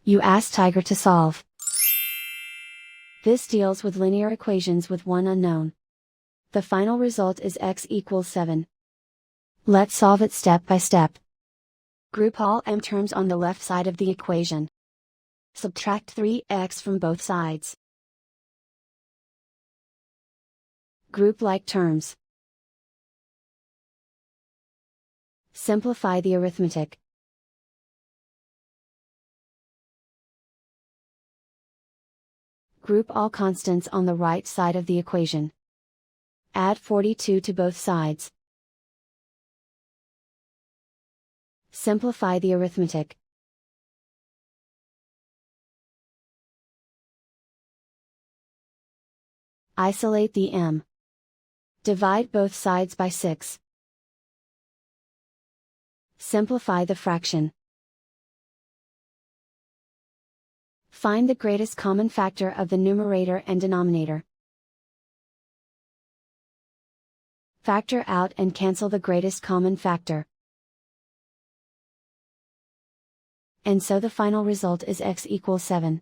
You ask Tiger to solve. This deals with linear equations with one unknown. The final result is x equals 7. Let's solve it step by step. Group all m terms on the left side of the equation. Subtract 3x from both sides. Group like terms. Simplify the arithmetic. Group all constants on the right side of the equation. Add 42 to both sides. Simplify the arithmetic. Isolate the m. Divide both sides by 6. Simplify the fraction. Find the greatest common factor of the numerator and denominator. Factor out and cancel the greatest common factor. And so the final result is x equals 7.